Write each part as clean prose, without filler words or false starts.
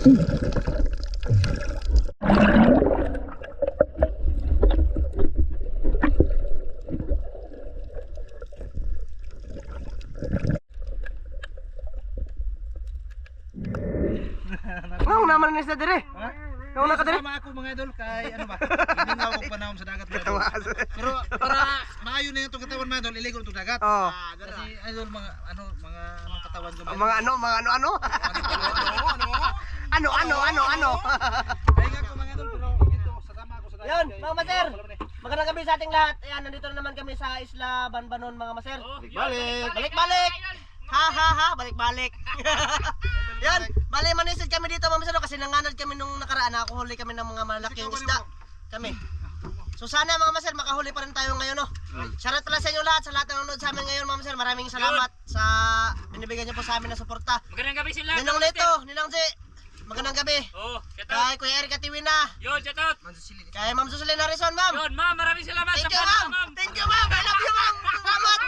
Wow, naman ni sa dire. Nauna ka dire. Sama ako mga idol kay ano ba? Hindi nga ako panahon sa dagat mga idol. Pero para maayo na itong katawan mga idol, iligo itong dagat. Kasi idol mga anong katawan ko. Mga ano. Ano. Kaya nga ko mga idol pero dito sasama ako sa dagat. Yan, mga master. Magandang gabi sa ating lahat. Ayan, nandito na naman kami sa Isla Banbanon mga master. Balik. Ha, balik. Yan, bali manisid kami dito mga master kasi nanganad kami nung nakaraan, nakuhuli kami ng mga malaking isda. Kami. So sana mga master makahuli pa rin tayo ngayon, no. Shoutout pala sa inyo lahat, sa lahat ng nanonood sa amin ngayon mga master. Maraming salamat sa binibigyan niyo po sa amin na suporta. Magandang gabi sila. Ninong Neto, Ninang J. Magandang gabi. Kay Kuya Eric Atiwina. Yun, shout out. Kay Ma'am Susulin Harrison, ma'am. Yun, ma'am, maraming salamat Thank sa you, panonood, ma'am. Thank you, ma'am. I love you, ma'am. Salamat.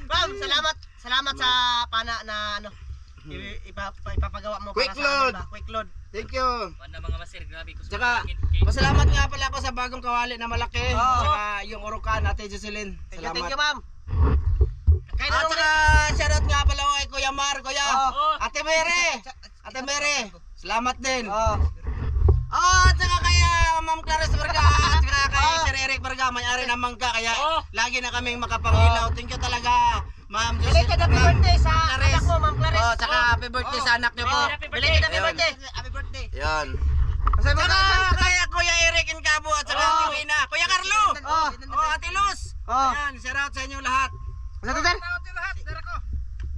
Ma'am, salamat sa pana na ano. Ipapagawa mo para sa amin ba? Quick load. Thank you. Paano mga master, grabe ko. Tsaka, pasalamat nga pala ako sa bagong kawali na malaki. Tsaka yung urukan, Ate Jocelyn. Salamat. Thank you, ma'am. At saka, shoutout nga pala kay Kuya Mar, Kuya. Ate Mere. Salamat din. At saka kay Ma'am Clarice Barga. At saka kay Sir Eric Barga, may-ari ng mangga. Kaya lagi na kaming makapangilaw. Thank you talaga, Ma'am Jocelyn. Belated happy birthday sa anak ko, Ma'am Clarice. Tsaka happy birthday sa anak niyo po. Belated happy birthday. Happy birthday. Yan. Saka kaya Kuya Eric Incabo at saka Ate Wina. Kuya Carlo. Ate Luz. Ayan, shoutout sa inyo lahat. Ano to, sir?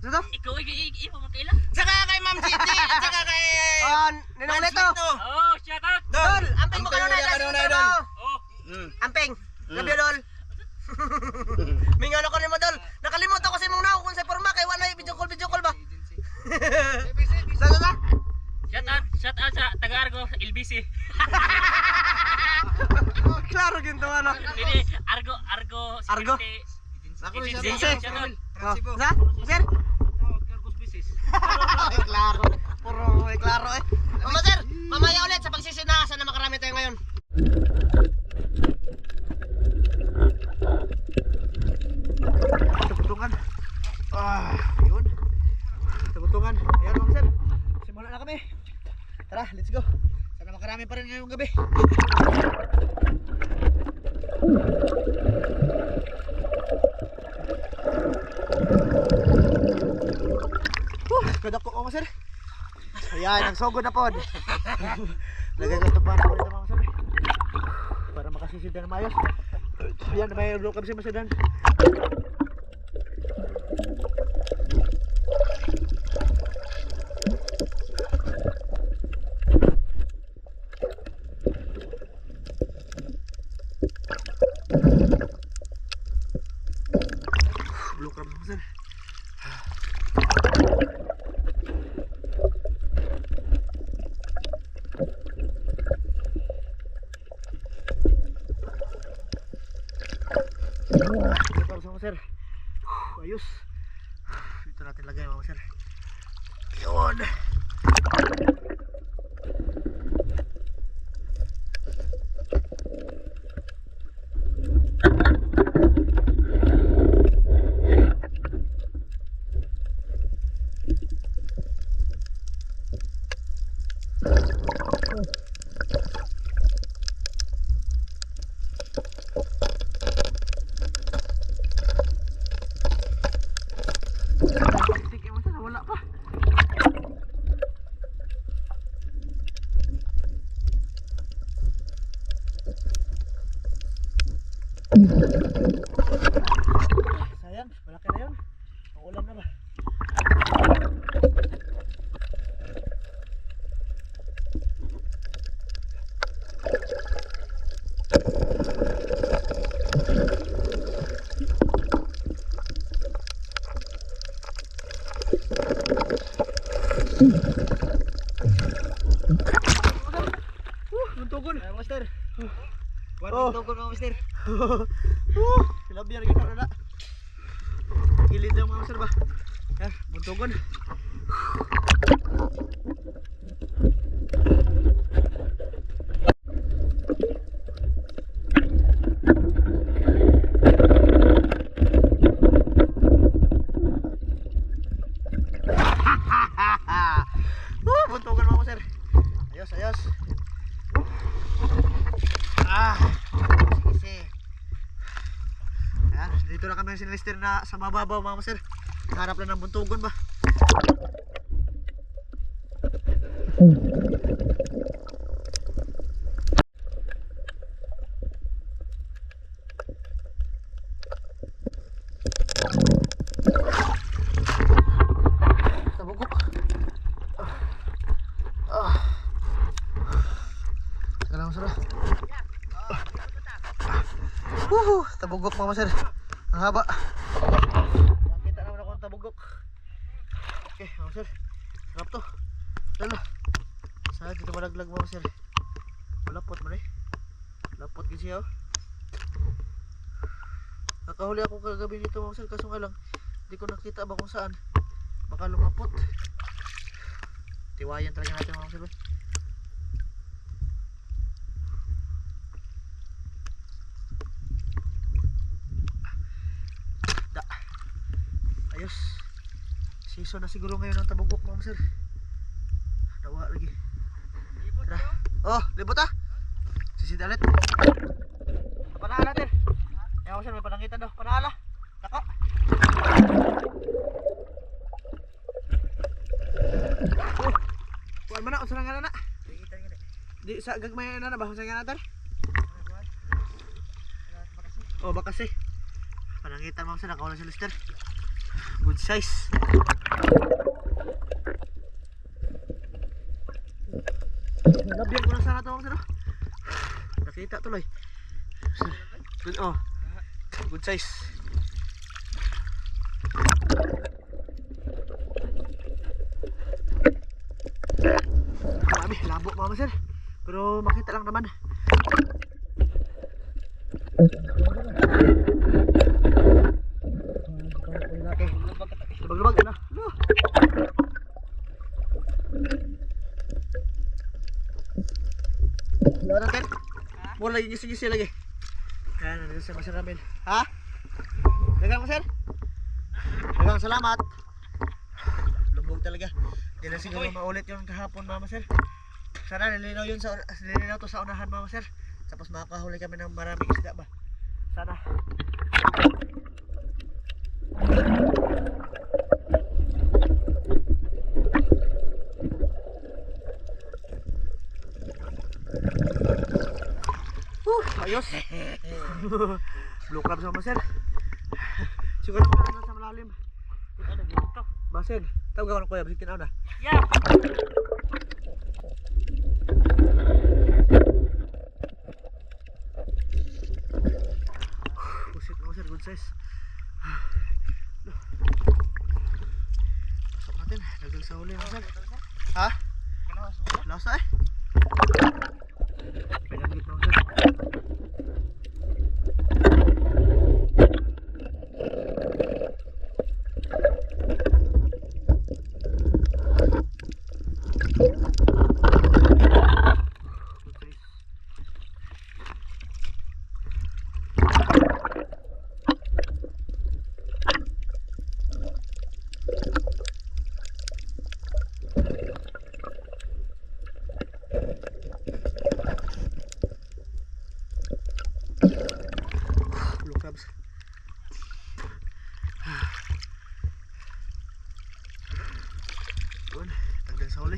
Ano to? Ikaw, ikaw mo kailan? Saka kay Ma'am City. At saka kay Ninong Neto. Shout out. Dol, amping mo kanunay na Dol. Amping. Love you, Dol. Mingano ko nimo, Dol. Nakalimutan ko si mong naku kung sa forma kay wala video call ba? Sa. Shout out sa taga-Argo, LBC. Klaro ginto ano. Hindi, Argo. Argo? Ako rin Shout Shout out. Sa? Sir? Cargos Business. Klaro. Puro klaro eh. Mama sir, mamaya ulit sa pagsisina. Sana makarami tayo ngayon. Tagutungan. Yun. Tagutungan. Ayan ma'am sir. Simula na kami. Tara, let's go. Sana makarami pa rin ngayong gabi. Kadako ko sir. Ayan, nagsugod na pod. Nagagusto pa na ulit mga sir. Para makasisid na mayos. Ayan, may vlog kami sa masidan. Vlog kami mga sir. Sir. Ayos. Dito natin lagay mga sir. Yun. Wala pa. Sayang, malaki na yun. Ang ulam na ba? Tuntugon. Ay, master. Tuntugon mga master. Sinabi yan kita na. Gilid lang mga sir ba? Yan, buntugon. Buntugon mga sir. Ayos, ayos. Easy. Ayan, dito na kami sinilister na sa mababaw mga sir. Harap lang ng buntugon ba? Tabugok. Teka lang sir. Tabugok mga sir. Ang haba. Nakita naman ako ng tabugok. Okay mga sir. Sarap to. Lalo. Saan dito malaglag mga sir. Malapot man eh. Lapot kasi ako. Nakahuli ako kagabi dito mga sir. Kaso nga lang hindi ko nakita ba kung saan. Baka lumapot. Tiwayan talaga natin mga sir. Ayos. Season na siguro ngayon ng tabugok mga sir. Nawa lagi. Tara. Oh, libot ah. Sisidalit. Panaala natin. Ayaw sir, may panangitan daw. Panaala. Tako. Kuan man na, unsa nga na. Di sa gagmay na ba? Unsa nga natin? Oh, bakasi. Panangitan mga sir, nakawala si Lister. Good size. Nabiyang ko na sana ito mga sir. Nakita tuloy. Good, oh. Good size. Marami, labo mga sir. Pero makita lang naman. Lubag-lubag na. Lawan natin. Mula yung gisi-gisi lagi. Kaya nandito sa masir namin. Ha? Dagang masir? Dagang salamat. Lubog talaga. Hindi na siguro maulit yung kahapon mga masir. Sana nilinaw yun nilinaw to sa unahan mga masir. Tapos makakahuli kami ng maraming isda ba. Sana. Ayos. Blue crab sama sir. Siguro naman sa malalim. Ano dito? Basin. Tawag ako ng kuya, basikin ako na. Yeah. Pusit naman sir, good size. Pasok natin, dagal sa huli naman sir. Ha? Lasa eh. Pinagit naman sir. Blue crabs. Yun, tagdag sa huli.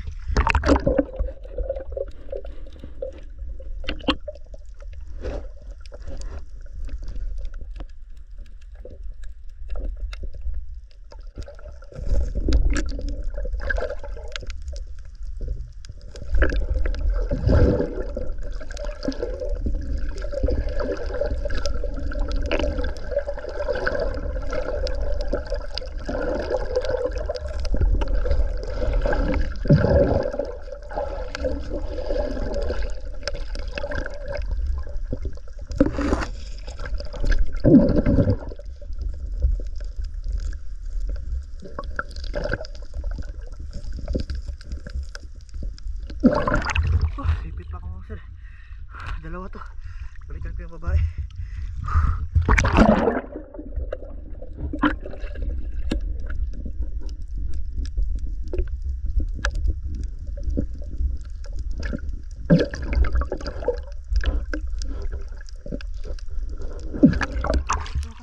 yung babae.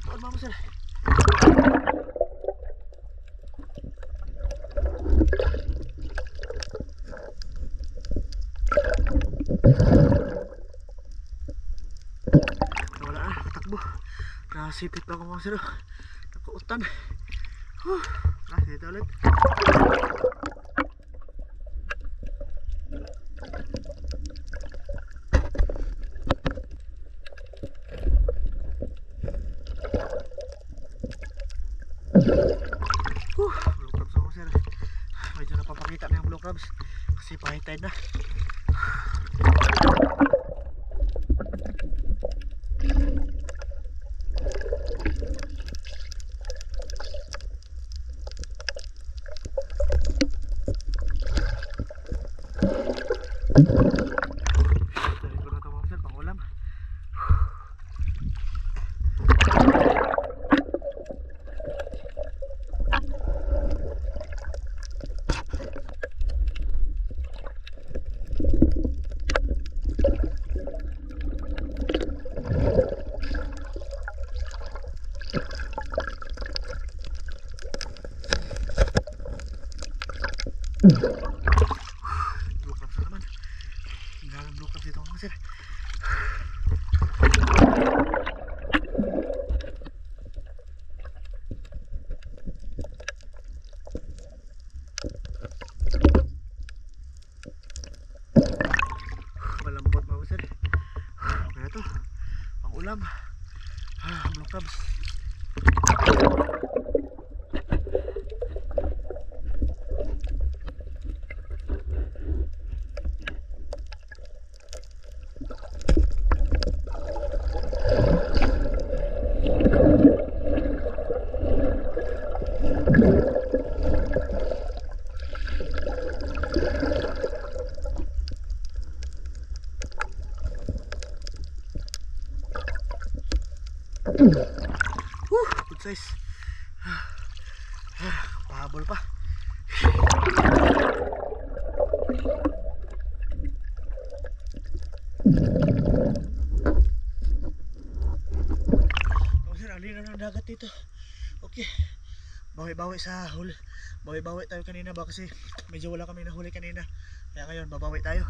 Katuan mama sir. Wala na, takbo. Nasipit pa ako mga sir. Nakautan. Dito ulit. Blue crabs ako sir. Medyo napapakita na yung blue crabs kasi high tide na. Dali ko na ito mga sir, pang ulam. Blue crabs na naman. Ang galang blue crabs dito mga sir. Malambot mga sir. Kaya ito, pang ulam. Blue crabs. Good size. Pahabol pa. Oh sir, alin na ng dagat dito. Okay. Bawi-bawi sa huli. Bawi-bawi tayo kanina ba kasi medyo wala kami nahuli kanina. Kaya ngayon babawi tayo.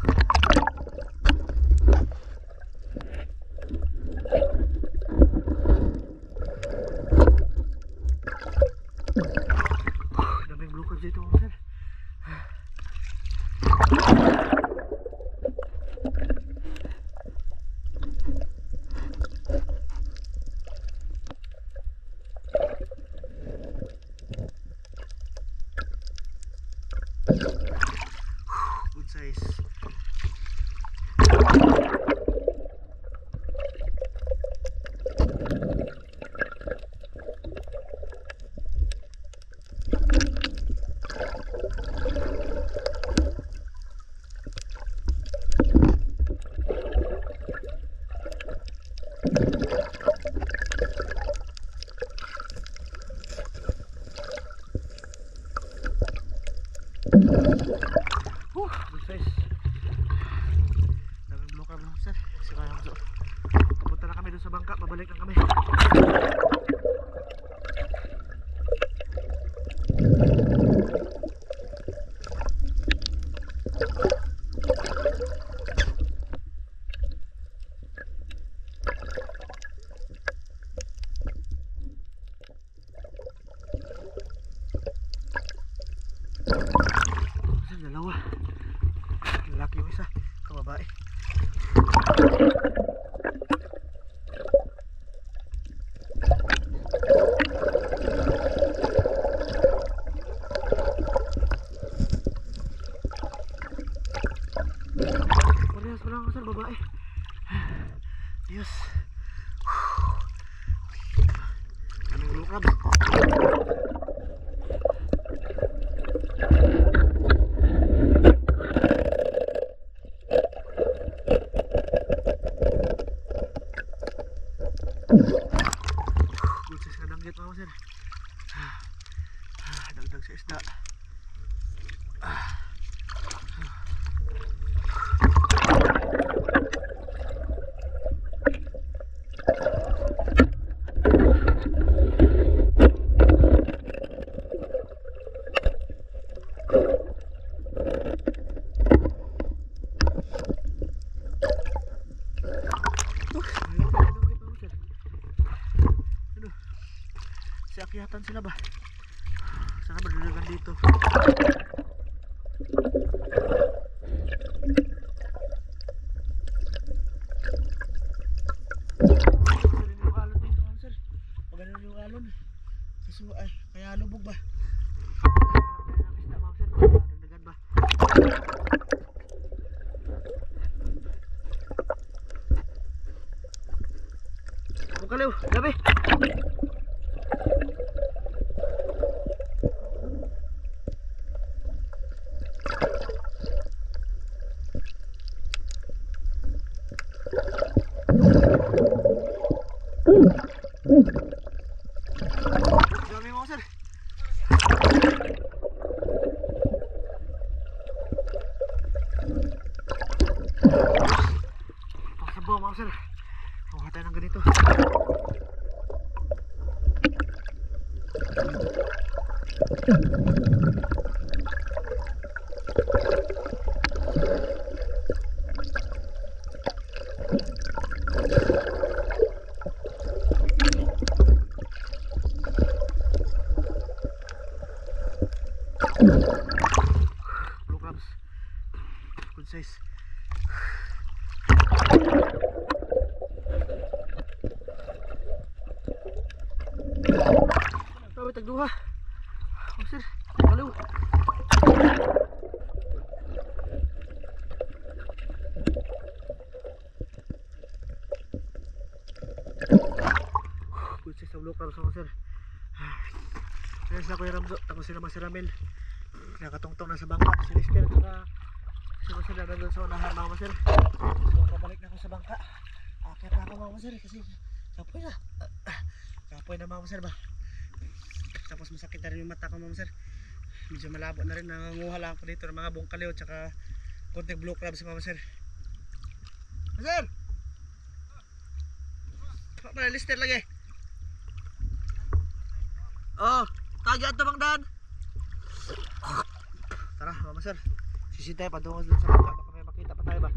Daming blue crabs dito mga sir. Good size. Good size. Daming blue crab lang sir. Kasi kaya mo papunta na kami doon sa bangka. Babalik na kami. Sir, dalawa. Lalaki yung isa. Ito babae. Parehas pa lang sir, babae. Yes. Anong blue crab? Good size ka danggit mga sir. Dagdag sa isda. Siakyatan sila ba? Sana madalagan dito. Ganun yung alon dito mga sir. Pag ganun yung alon. Kaso ay, kaya lubog ba? Dagdagan ba? Bukaliw, gabi. Dami mga sir. Pasabaw mga sir. Kuha tayo ng ganito. Blue crabs. Good size. Sabi tagduha. Oh sir, baliw. Good size sa blue crabs mga sir. Kaya sila Kuya Ramzo, tapos sila Master Ramel. Nakatungtong na sa bangka, si Lister at si Master na doon sa unahan mga master. So pabalik na ako sa bangka. Akit na ako mga master kasi kapoy na. Kapoy na mga master ba. Tapos masakit na rin yung mata ko mga master. Medyo malabo na rin, nangunguha lang ako dito ng mga bungkaliw at saka konting blue crabs mga master. Master! Pala Lister lagi. Oh, taga ito bang daan. Tara mama sir, sisid tayo patungo dun sa bangka, baka may makita pa tayo ba.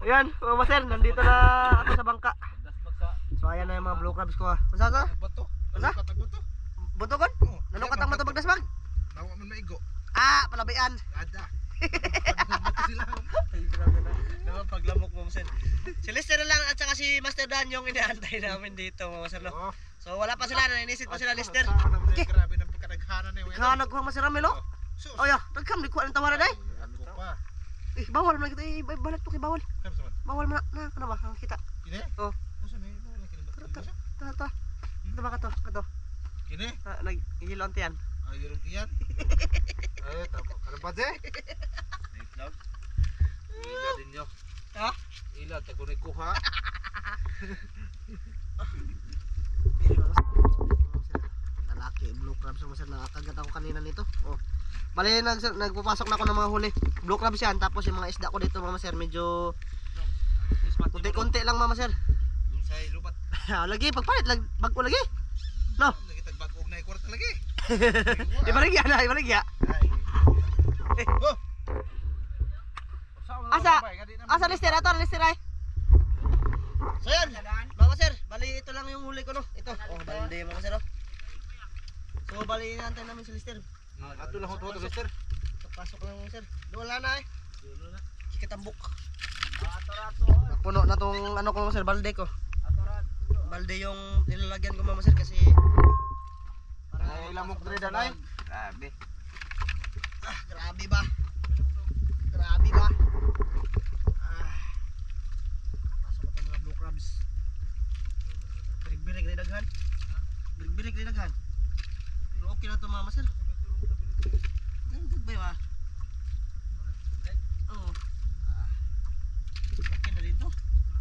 Ayan mama sir, nandito na ako sa bangka. So ayan na yung mga blue crabs ko ha. Masa ka? Bato. Masa? Bato. Buto kon? Nanukot ang matubag dasmag? Nawa man maigo. Ah, palabayan. Ada. Naman paglamok mama sir. Si Lister na lang at saka si Master Dan yung inaantay namin dito mama sir no. So wala pa sila, nanisid pa sila Lister. Okay. Grabe ng pagkadaghanan na yun. Hanag ko Master Ramel oh. Oh ya, tagkam di ko ang tawara day. Ako pa. Bawal man kita balik to kay bawal. Kam sa man. Bawal man na kana ba ang kita. Kini? Oh. Usa may bawal kini. Ta. Ito ba kato? Kini? Nag-hilon tiyan. Ayun iyan. Ay, tama. Ano pa de? Itlog. Ila din nyo. Ha? Ila, tagunay kuha. Lalaki, blue crabs ang masal. Nakakagat ako kanina nito. Oh. Bali, nagpapasok na ako ng mga huli. Blue crabs yan. Tapos yung mga isda ko dito mama sir, medyo kunti-kunti lang mama sir. Yung sa lupat. Lagi, pagpalit, bago lagi. No? Lagi tagbagog na ikwarta lagi. Ibaligya na, ibaligya. Oh! Asa Lister, ato Lister ay. So yan, mga sir, bali ito lang yung huli ko no. Ito, oh balde mga sir oh. So bali natin namin si Lister. Ato lang ho to Lister. Pasok lang mga sir. Wala na eh. Dulo na. Kitambok. Ato. Puno na tong ano ko mga sir, balde ko. Balde yung nilalagyan ko mga sir kasi Ay, lamok dre danay. Grabe. Grabe ba? Grabe ba? Pasok ko itong mga blue crabs. Birig-birig na daghan. Birig-birig na daghan. Pero okay na ito mama sir. Nandun ba yun ah? Oo. Okay na rin to.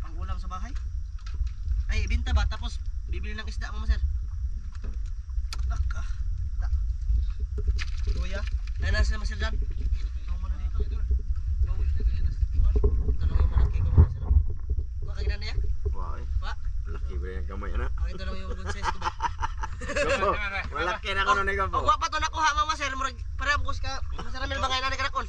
Pang ulam sa bahay. Bibinta ba? Tapos bibili ng isda mo, sir. Naka. Da. Luya. Nanan sila, sir, dyan. Ang mana dito. Tanong yung malaki ko, sir. Kuha ka ginan niya? Wow, eh. Wa. Laki ba yung gamay na? Ang ito lang yung good size ko ba? Gapo, malaki na ko na gapo. Pag wa pa to nakuha, mama, sir. Murag, para bukos ka. Masarami na bangay na ni Karakol.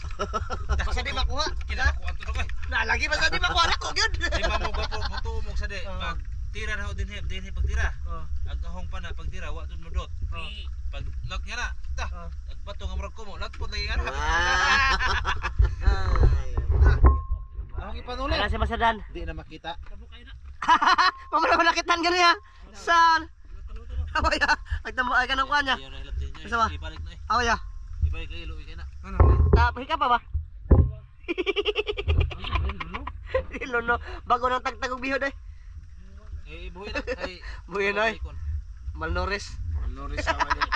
Basta di makuha. Kinakuan to ko. Nalagi basta di makuha na ko, yun. Di ba mo gapo mutuumog sa di. Oo. Pag tira na ho dinhi pagtira. Oh. Agahong pa na pagtira wa dun mo dot. Oh. Pag lag nga na. Ta. Oh. Agbato nga murag ko mo. Lagpot lagi nga na. Ang ipanuli. Kaya si Masadan. Di na makita. Mama na nakitan gani ha. Saan? Away ha. Nagtamo ay kanang kuha niya. Ayaw na hilap din niya. Isa ba? Ibalik na eh. Away ha. Ibalik kay ilo kay na. Tapos ka pa ba? Ilono. Bago nang tagtagog bihod eh. Eh buhay na. Ay. Buhay na eh. Malnouris. Malnouris sa mga din.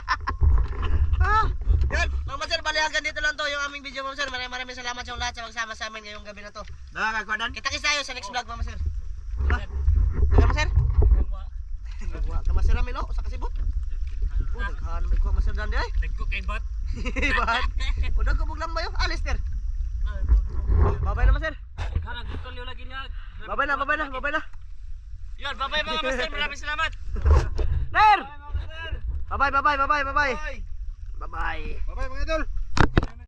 Ah, yan. Mga sir, bali hanggang dito lang to yung aming video, mga sir. Maraming salamat sa lahat sa magsama sa amin ngayong gabi na to. Nakakagwadan? Kita-kits tayo sa next vlog, mga sir. Ha? Mga sir? Nagwa ka masir amin, oh, sa kasibot. Naghaan namin ko masir dan di ay. Nagko kay bot. Bahan. Udah ko buglam ba yun? Alister. Babay na, sir. Hanag gutol yo lagi niya. Babay na. Yun, bye-bye mga master. Maraming salamat. Ner! Bye-bye. Bye. Bye-bye. Bye mga idol.